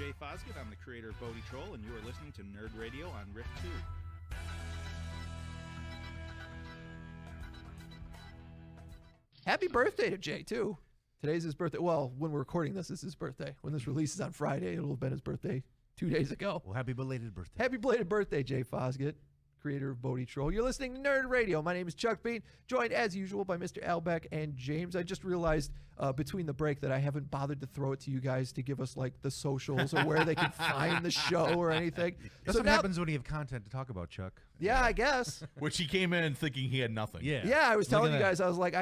Jay Fosgett. I'm the creator of Bodie Troll, and you are listening to Nerd Radio on Rift 2. Happy birthday to Jay, too. Today's his birthday. Well, when we're recording this, it's his birthday. When this releases on Friday, it'll have been his birthday 2 days ago. Well, happy belated birthday. Happy belated birthday, Jay Fosgett, creator of Bodie Troll. You're listening to Nerd Radio. My name is Chuck Bean, joined as usual by Mr. Al Beck and James. I just realized between the break that I haven't bothered to throw it to you guys to give us like the socials or where they can find the show or anything. That's what happens when you have content to talk about, Chuck. Yeah, I guess. Which he came in thinking he had nothing. Yeah, I was telling you guys, I was like,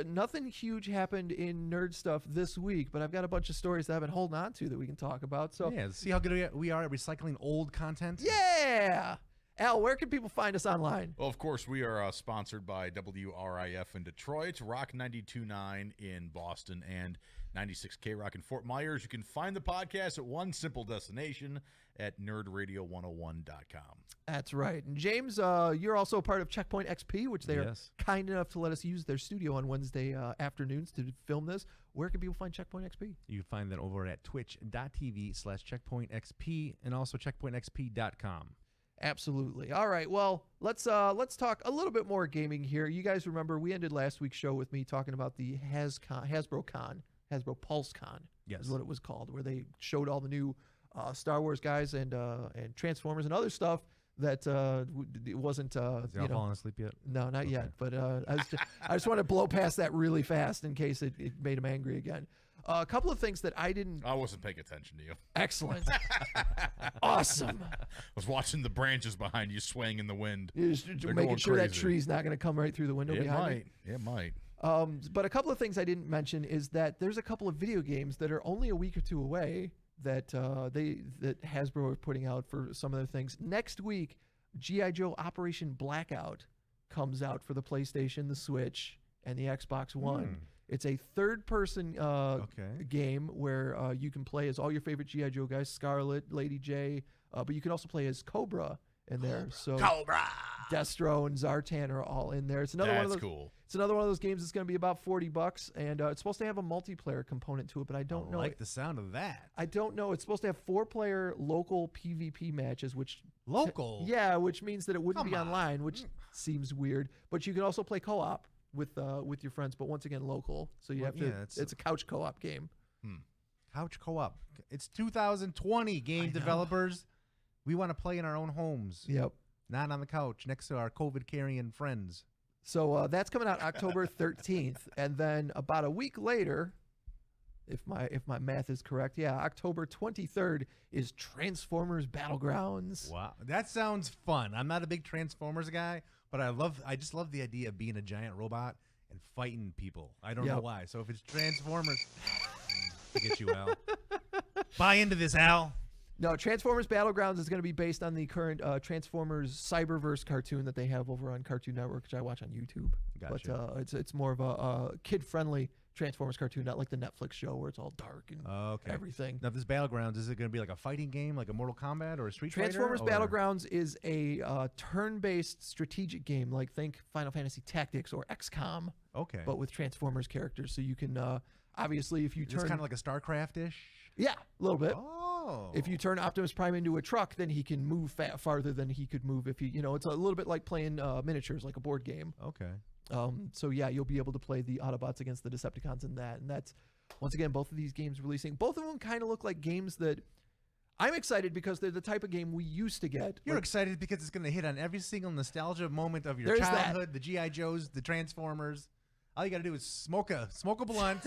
nothing huge happened in nerd stuff this week, but I've got a bunch of stories that I've been holding on to that we can talk about. So yeah, see how good we are at recycling old content? Yeah. Al, where can people find us online? Well, of course, we are sponsored by WRIF in Detroit, Rock 92.9 in Boston, and 96K Rock in Fort Myers. You can find the podcast at one simple destination at NerdRadio101.com. That's right. And James, you're also a part of Checkpoint XP, which they are kind enough to let us use their studio on Wednesday afternoons to film this. Where can people find Checkpoint XP? You can find that over at twitch.tv/CheckpointXP and also checkpointxp.com. Absolutely. All right. Well, let's talk a little bit more gaming here. You guys remember we ended last week's show with me talking about the Hasbro Pulse Con. Yes, is what it was called, where they showed all the new Star Wars guys and Transformers and other stuff that it wasn't. Has y'all fallen asleep yet? No, not yet. But I just want to blow past that really fast in case it made him angry again. A couple of things that I wasn't paying attention to you. Excellent. Awesome. I was watching the branches behind you swaying in the wind. You're just making sure that tree's not going to come right through the window behind me. It might. But a couple of things I didn't mention is that there's a couple of video games that are only a week or two away that that Hasbro are putting out for some of their things. Next week, G.I. Joe Operation Blackout comes out for the PlayStation, the Switch, and the Xbox One. It's a third-person game where you can play as all your favorite G.I. Joe guys, Scarlet, Lady J, but you can also play as Cobra in there. So Cobra! Destro and Zartan are all in there. It's another one of those. Cool. It's another one of those games that's going to be about $40, and it's supposed to have a multiplayer component to it, but I don't know. I like the sound of that. I don't know. It's supposed to have 4-player local PvP matches, which which means that it wouldn't be online, which seems weird. But you can also play co-op with your friends, but once again local. So you have to. It's a couch co-op game. Couch co-op. It's 2020. Game developers. We want to play in our own homes. Yep. Not on the couch next to our COVID-carrying friends. So that's coming out October 13th, and then about a week later, if my math is correct, October 23rd is Transformers Battlegrounds. Wow, that sounds fun. I'm not a big Transformers guy, but I just love the idea of being a giant robot and fighting people. I don't know why. So if it's Transformers, to get you, Al. Buy into this, Al. No, Transformers Battlegrounds is going to be based on the current Transformers Cyberverse cartoon that they have over on Cartoon Network, which I watch on YouTube. Gotcha. But it's more of a kid-friendly Transformers cartoon, not like the Netflix show where it's all dark and everything. Now, this Battlegrounds, is it going to be like a fighting game, like a Mortal Kombat or a Street Fighter? Transformers Battlegrounds is a turn-based strategic game, like think Final Fantasy Tactics or XCOM. Okay. But with Transformers characters, so you can obviously if you turn. It's kind of like a StarCraft-ish. Yeah, a little bit. Oh. If you turn Optimus Prime into a truck, then he can move farther than he could move if he, it's a little bit like playing miniatures, like a board game. Okay. So yeah, you'll be able to play the Autobots against the Decepticons in that, and that's once again both of these games releasing. Both of them kind of look like games that I'm excited because they're the type of game we used to get. You're excited because it's going to hit on every single nostalgia moment of your childhood. The G.I. Joes, the Transformers. All you got to do is smoke a blunt,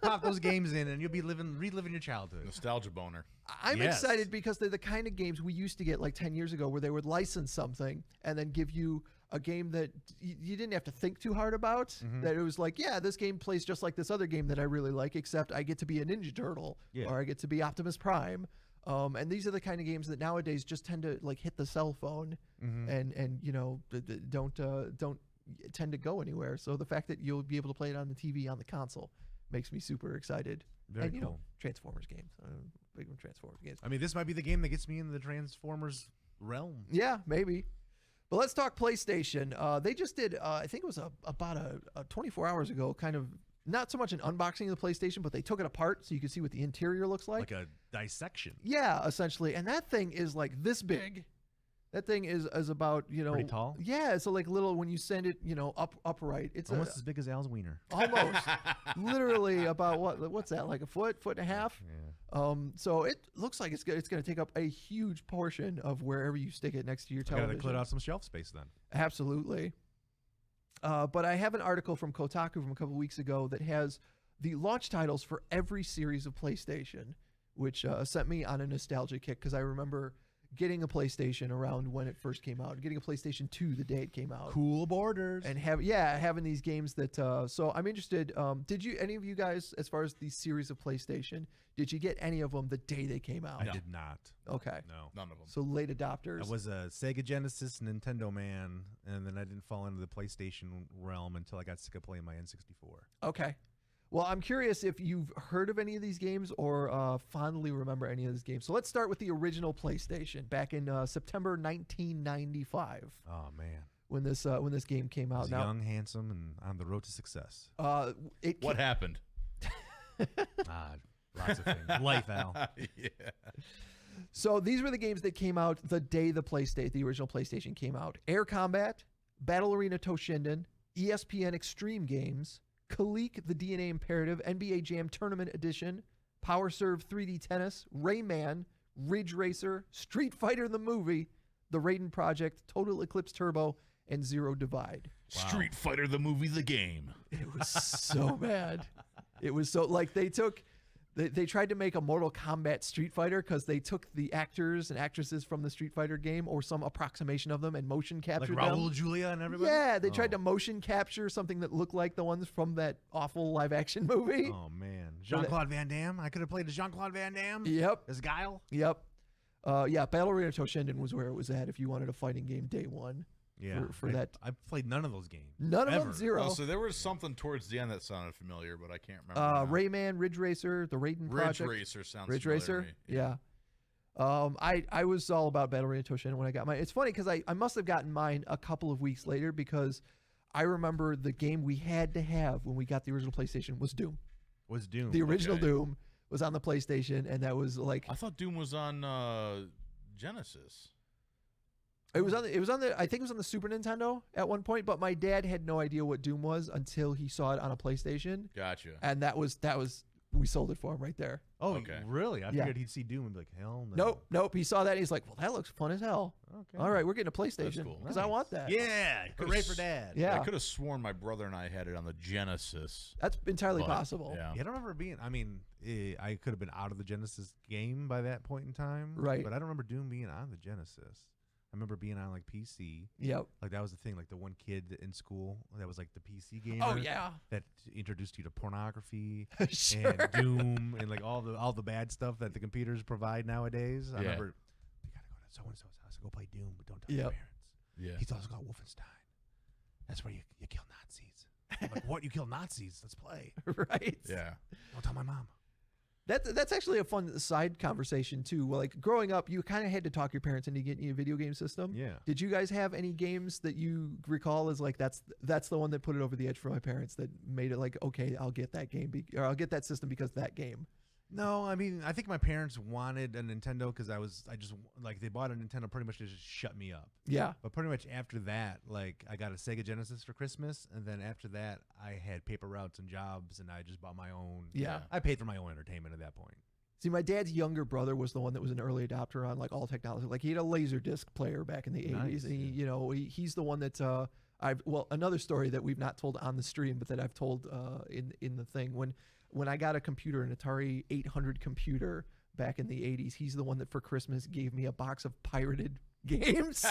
pop those games in, and you'll be reliving your childhood. Nostalgia boner. I'm excited because they're the kind of games we used to get like 10 years ago where they would license something and then give you a game that you didn't have to think too hard about. That it was like, this game plays just like this other game that I really like, except I get to be a Ninja Turtle or I get to be Optimus Prime. And these are the kind of games that nowadays just tend to like hit the cell phone and don't tend to go anywhere. So the fact that you'll be able to play it on the TV on the console makes me super excited. Very cool. Transformers games. Big Transformers games. I mean, this might be the game that gets me into the Transformers realm. Yeah, maybe. But let's talk PlayStation. They just did, I think it was about 24 hours ago, kind of not so much an unboxing of the PlayStation, but they took it apart so you could see what the interior looks like. Like a dissection. Yeah, essentially. And that thing is like this big. That thing is about, Pretty tall? Yeah, so like little when you send it, upright. It's Almost as big as Al's wiener. almost literally about what's that, like a foot and a half? Yeah. So it looks like it's going to take up a huge portion of wherever you stick it next to your television. Got to clear out some shelf space then. Absolutely. But I have an article from Kotaku from a couple weeks ago that has the launch titles for every series of PlayStation, which sent me on a nostalgia kick because I remember getting a PlayStation around when it first came out, getting a PlayStation 2 the day it came out. Cool borders. And having these games that, so I'm interested, did any of you guys, as far as the series of PlayStation, did you get any of them the day they came out? I did not. Okay. No. None of them. So late adopters. I was a Sega Genesis Nintendo man, and then I didn't fall into the PlayStation realm until I got sick of playing my N64. Okay. Well, I'm curious if you've heard of any of these games or fondly remember any of these games. So let's start with the original PlayStation back in September 1995. Oh man, when this game came out. I was young, handsome, and on the road to success. What happened? Lots of things. Life, Al. Yeah. So these were the games that came out the day the original PlayStation came out. Air Combat, Battle Arena Toshinden, ESPN Extreme Games, Kalik, the DNA Imperative, NBA Jam Tournament Edition, Power Serve 3D Tennis, Rayman, Ridge Racer, Street Fighter the Movie, The Raiden Project, Total Eclipse Turbo, and Zero Divide. Wow. Street Fighter the Movie, the game. It was so bad. It was so, like, they tried to make a Mortal Kombat Street Fighter because they took the actors and actresses from the Street Fighter game or some approximation of them and motion captured Like them. Raul Julia and everybody? Yeah, they tried to motion capture something that looked like the ones from that awful live action movie. Oh, man. Jean-Claude Van Damme? I could have played as Jean-Claude Van Damme? Yep. As Guile? Yep. Battle Arena Toshinden was where it was at if you wanted a fighting game day one. Yeah. For that. I played none of those games. None of ever. them, zero. Oh, so there was something towards the end that sounded familiar, but I can't remember. Rayman, Ridge Racer, the Raiden Project. Ridge Racer sounds Ridge familiar Racer? to me. Yeah. I was all about Battle Arena Toshinden when I got mine. It's funny because I must have gotten mine a couple of weeks later because I remember the game we had to have when we got the original PlayStation was Doom. Was Doom. The original Doom was on the PlayStation, and that was like... I thought Doom was on Genesis. It was on the I think it was on the Super Nintendo at one point, but my dad had no idea what Doom was until he saw it on a PlayStation. Gotcha. And that was we sold it for him right there. Oh, Okay. really? I figured he'd see Doom and be like, hell no. Nope. He saw that and he's like, well, that looks fun as hell. Okay. All right, we're getting a PlayStation cool. because I want that. Yeah. Great for Dad. Yeah. I could have sworn my brother and I had it on the Genesis. That's entirely but, possible. Yeah. I don't remember being, I could have been out of the Genesis game by that point in time. Right. But I don't remember Doom being on the Genesis. I remember being on like PC. Yep. Like that was the thing. Like the one kid in school that was like the PC gamer. Oh yeah. That introduced you to pornography Sure. and Doom and like all the bad stuff that the computers provide nowadays. I remember you gotta go to so and so's house and go play Doom, but don't tell your parents. Yeah. He's also got Wolfenstein. That's where you kill Nazis. I'm like, what? You kill Nazis? Let's play. Right. Yeah. Don't tell my mom. That's actually a fun side conversation too. Like growing up, you kind of had to talk your parents into getting you a video game system. Yeah. Did you guys have any games that you recall as like that's the one that put it over the edge for my parents that made it like, okay, I'll get that game or I'll get that system because of that game? No, I think my parents wanted a Nintendo because they bought a Nintendo pretty much to just shut me up. Yeah. But pretty much after that, like I got a Sega Genesis for Christmas, and then after that, I had paper routes and jobs, and I just bought my own. Yeah. I paid for my own entertainment at that point. See, my dad's younger brother was the one that was an early adopter on like all technology. Like he had a Laserdisc player back in the 80s, and he's the one that another story that we've not told on the stream, but that I've told in the thing when I got a computer, an Atari 800 computer back in the 80s, he's the one that for Christmas gave me a box of pirated games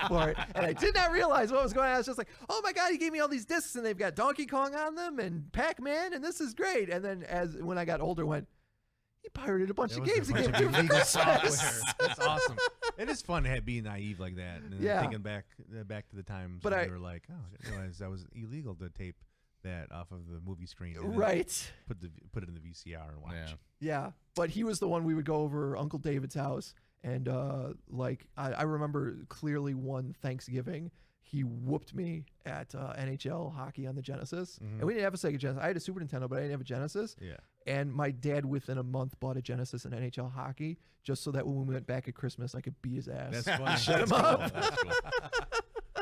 for it. And I did not realize what was going on. I was just like, oh my God, he gave me all these discs and they've got Donkey Kong on them and Pac-Man and this is great. And then when I got older, went, he pirated a bunch of games and gave me for Christmas. That's awesome. It is fun to be naive like that. And thinking back to the times when we were like, oh, I didn't realize that was illegal to tape that off of the movie screen, right? Put it in the VCR and watch. Yeah, but he was the one we would go over Uncle David's house, and I remember clearly one Thanksgiving he whooped me at NHL hockey on the Genesis. And we didn't have a Sega Genesis. I had a Super Nintendo, but I didn't have a Genesis. Yeah. And my dad, within a month, bought a Genesis and NHL hockey just so that when we went back at Christmas, I could beat his ass. That's funny. Shut him up. That's cool.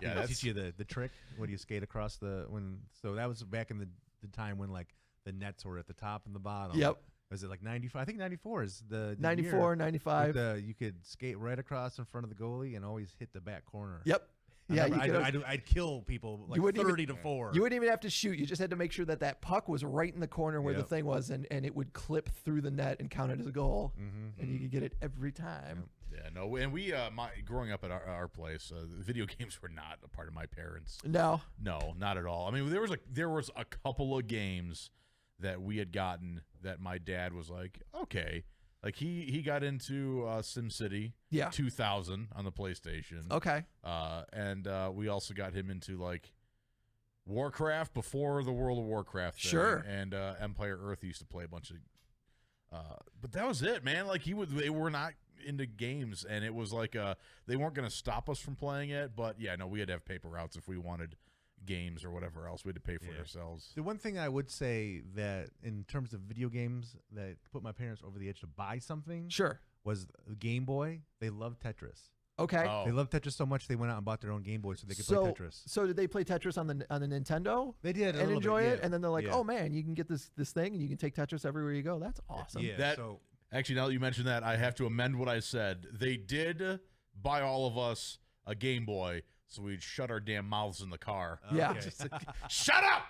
Yeah, Did that's teach you the trick when you skate across so that was back in the time when like the nets were at the top and the bottom. Yep. Was it like 94? I think 94 is the 94, year 95. you could skate right across in front of the goalie and always hit the back corner. Yep. Yeah, I'd kill people like 30 to 4. You wouldn't even have to shoot. You just had to make sure that puck was right in the corner where the thing was, and it would clip through the net and count it as a goal, and you could get it every time. Yeah, no, and we, growing up at our place, video games were not a part of my parents. No, not at all. I mean, there was a couple of games that we had gotten that my dad was like, okay. Like he got into SimCity 2000 on the PlayStation. Okay. And we also got him into like Warcraft before the World of Warcraft thing. Sure. And Empire Earth used to play a bunch of but that was it, man. Like they were not into games, and it was like they weren't going to stop us from playing it, but yeah, no, we had to have paper routes if we wanted games or whatever else. We had to pay for it ourselves. The one thing I would say that in terms of video games that put my parents over the edge to buy something was the Game Boy. They loved Tetris. Okay. Oh. They loved Tetris so much they went out and bought their own Game Boy so they could play Tetris. So did they play Tetris on the Nintendo? They did and enjoy it, and then they're like, Yeah. "Oh man, you can get this thing, and you can take Tetris everywhere you go. That's awesome." Yeah. Actually, now that you mentioned that, I have to amend what I said. They did buy all of us a Game Boy, so we'd shut our damn mouths in the car. Yeah. Okay. Shut up!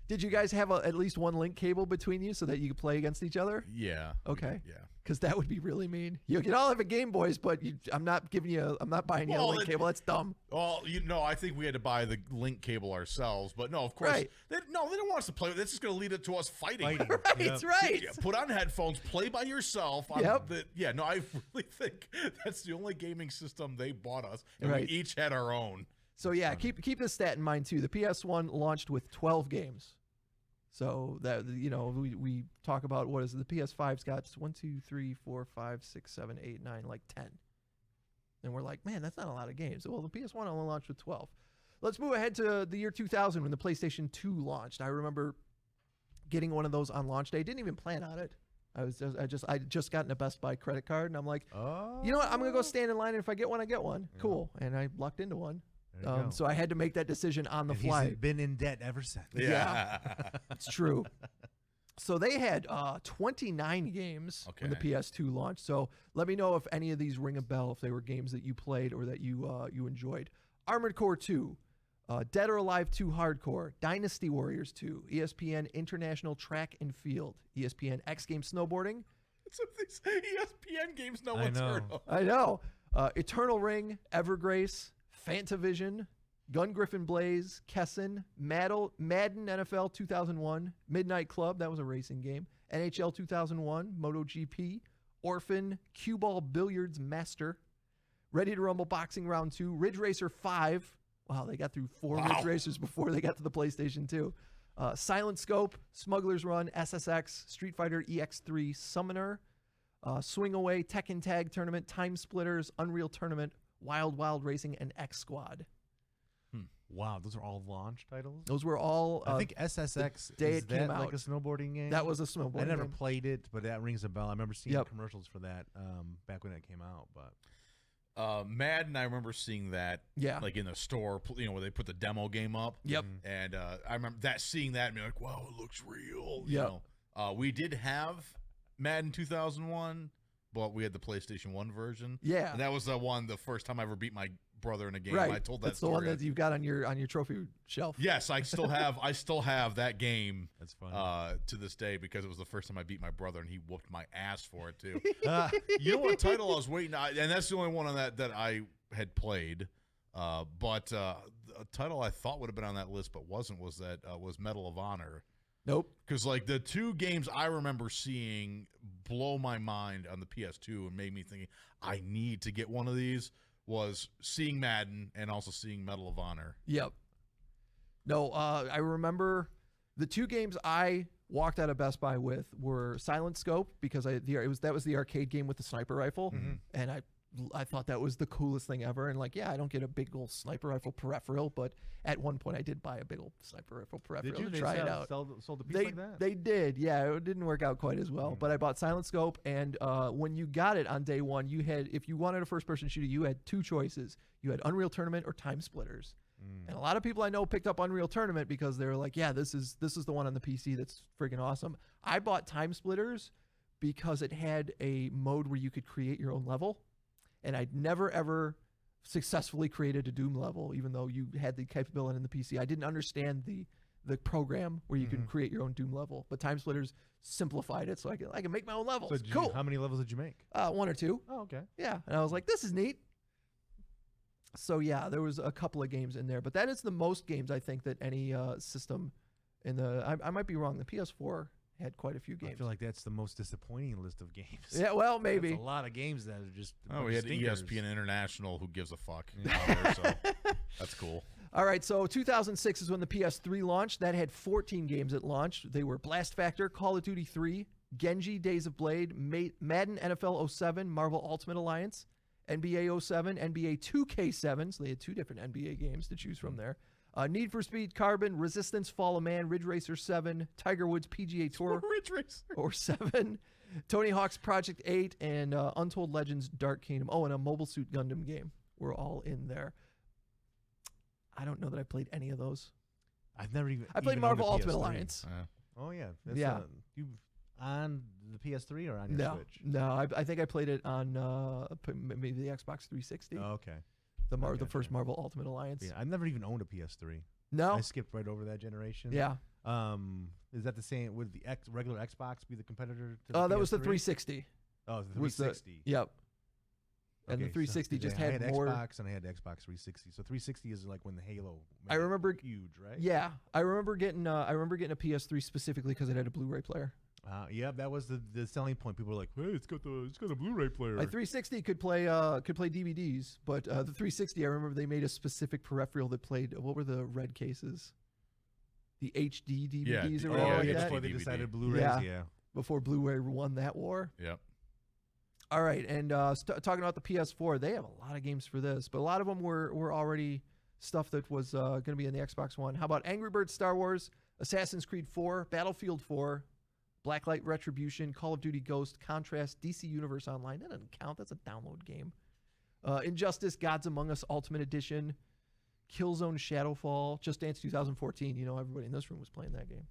Did you guys have at least one link cable between you so that you could play against each other? Yeah. Okay. Yeah. Because that would be really mean. You can all have a Game Boys, but I'm not buying you a link cable. That's dumb. Well, I think we had to buy the link cable ourselves, but no, of course, Right. they don't want us to play. That's just going to lead it to us fighting. Right. Yeah, put on headphones, play by yourself. Yep. I really think that's the only gaming system they bought us, and Right. we each had our own. So yeah, keep this stat in mind too. The PS1 launched with 12 games. So that we talk about what is it? The PS5's got 1, 2, 3, 4, 5, 6, 7, 8, 9, like 10. And we're like, man, that's not a lot of games. Well, the PS1 only launched with 12. Let's move ahead to the year 2000 when the PlayStation 2 launched. I remember getting one of those on launch day. Didn't even plan on it. I just gotten a Best Buy credit card, and I'm like, you know what? I'm gonna go stand in line, and if I get one, I get one. Yeah. Cool. And I lucked into one. So I had to make that decision on the fly. He's been in debt ever since. Yeah. It's true. So they had 29 games when the PS2 launched. So let me know if any of these ring a bell, if they were games that you played or that you enjoyed. Armored Core 2, Dead or Alive 2 Hardcore, Dynasty Warriors 2, ESPN International Track and Field, ESPN X Games Snowboarding. Some of these ESPN games no one's heard of. I know. Eternal Ring, Evergrace, Fantavision, Gun Griffin Blaze, Kessin, Madden NFL 2001, Midnight Club, that was a racing game, NHL 2001, MotoGP, Orphan, Cue Ball Billiards Master, Ready to Rumble Boxing Round 2, Ridge Racer 5. Wow, they got through 4 Ridge Racers before they got to the PlayStation 2. Silent Scope, Smuggler's Run, SSX, Street Fighter EX3, Summoner, Swing Away, Tekken Tag Tournament, Time Splitters, Unreal Tournament, Wild Wild Racing, and X Squad. Wow, those are all launch titles? Those were all. I think SSX day is it came that like out. a snowboarding game? That was a snowboarding I never game. played it, but that rings a bell. I remember seeing commercials for that back when it came out. But Madden, I remember seeing that like in the store, where they put the demo game up. Yep. And I remember seeing that and being like, wow, it looks real. Yep. We did have Madden 2001, but we had the PlayStation 1 version. Yeah. And that was the first time I ever beat my brother in a game. Right. I told that That's story. the one that you've got on your trophy shelf. Yes, I still have that game. That's funny. To this day, because it was the first time I beat my brother, and he whooped my ass for it too. You know what title I was waiting on, and that's the only one on that I had played. But a title I thought would have been on that list, but wasn't, was Medal of Honor. Nope. Because like the 2 games I remember seeing blow my mind on the PS2 and made me thinking I need to get one of these was seeing Madden and also seeing Medal of Honor. Yep. No, I remember the 2 games I walked out of Best Buy with were Silent Scope, because that was the arcade game with the sniper rifle, and I I thought that was the coolest thing ever. And like, yeah, I don't get a big old sniper rifle peripheral, but at one point I did buy a big old sniper rifle peripheral to try it out. Sold a piece They like that? they did, yeah. It didn't work out quite as well, but I bought Silent Scope, and when you got it on day one, you had, if you wanted a first-person shooter, you had two choices. You had Unreal Tournament or Time Splitters. And a lot of people I know picked up Unreal Tournament because they were like, yeah, this is the one on the PC that's friggin' awesome. I bought Time Splitters because it had a mode where you could create your own level. And I'd never, ever successfully created a Doom level, even though you had the capability in the PC. I didn't understand the program where you can create your own Doom level. But Time Splitters simplified it so I can make my own levels. So cool. How many levels did you make? One or two. Oh, okay. Yeah. And I was like, this is neat. So, yeah, there was a couple of games in there. But that is the most games, I think, that any system in the... I might be wrong. The PS4 had quite a few games. I feel like that's the most disappointing list of games. Yeah, well, maybe. That's a lot of games that are just... Oh, we had stinkers. ESPN International, who gives a fuck. There, so that's cool. All right, so 2006 is when the PS3 launched. That had 14 games at launch. They were Blast Factor, Call of Duty 3, Genji, Days of Blade, Madden NFL 07, Marvel Ultimate Alliance, NBA 07, NBA 2K7. So they had two different NBA games to choose from there. Need for Speed Carbon, Resistance Fall of Man, Ridge Racer 7, Tiger Woods PGA Tour Ridge Racer. or 7, Tony Hawk's Project 8, and Untold Legends Dark Kingdom. Oh, and a Mobile Suit Gundam game were all in there. I don't know that I played any of those. I've never even... I played even Marvel owned a Ultimate PS3. Alliance. Oh, yeah. Yeah. You on the PS3 or on your Switch? No, I think I played it on maybe the Xbox 360. Oh, okay. The first Marvel Ultimate Alliance. Yeah, I've never even owned a PS3. No? I skipped right over that generation. Yeah. Is that the same? Would the regular Xbox be the competitor to the PS3? That was the 360. Oh, the 360. Yep. And Okay, the 360 so just I had more. Xbox and I had Xbox 360. So 360 is like when the Halo. I remember huge, right? Yeah, I remember getting a PS3 specifically because it had a Blu-ray player. Yeah, that was the selling point. People were like, "Hey, it's got a Blu-ray player." My 360 could play DVDs, but the 360, I remember they made a specific peripheral that played. What were the red cases? The HD DVDs or whatever like that. Before they decided Blu-rays. Yeah. Before Blu-ray won that war. Yep. All right, and talking about the PS4, they have a lot of games for this, but a lot of them were already stuff that was going to be in the Xbox One. How about Angry Birds Star Wars, Assassin's Creed 4, Battlefield 4, Blacklight Retribution, Call of Duty Ghost, Contrast, DC Universe Online. That doesn't count. That's a download game. Injustice, Gods Among Us Ultimate Edition, Killzone Shadowfall, Just Dance 2014. You know, everybody in this room was playing that game.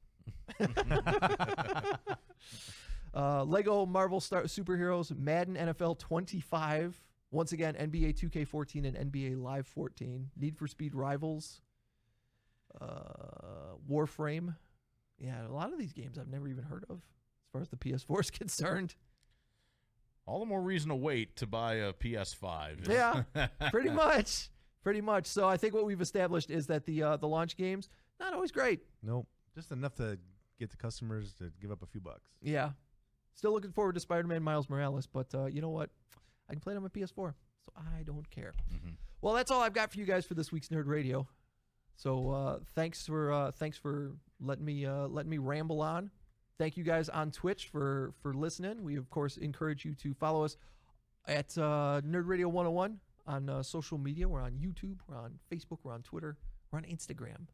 Lego Marvel Superheroes, Madden NFL 25. Once again, NBA 2K14 and NBA Live 14. Need for Speed Rivals. Warframe. Yeah, a lot of these games I've never even heard of as far as the PS4 is concerned. All the more reason to wait to buy a PS5. Yeah, pretty much. Pretty much. So I think what we've established is that the launch games, not always great. Nope. Just enough to get the customers to give up a few bucks. Yeah. Still looking forward to Spider-Man Miles Morales, but you know what? I can play it on my PS4, so I don't care. Mm-hmm. Well, that's all I've got for you guys for this week's Nerd Radio. So thanks for letting me ramble on. Thank you guys on Twitch for listening. We of course encourage you to follow us at Nerd Radio 101 on social media. We're on YouTube, we're on Facebook, we're on Twitter, we're on Instagram.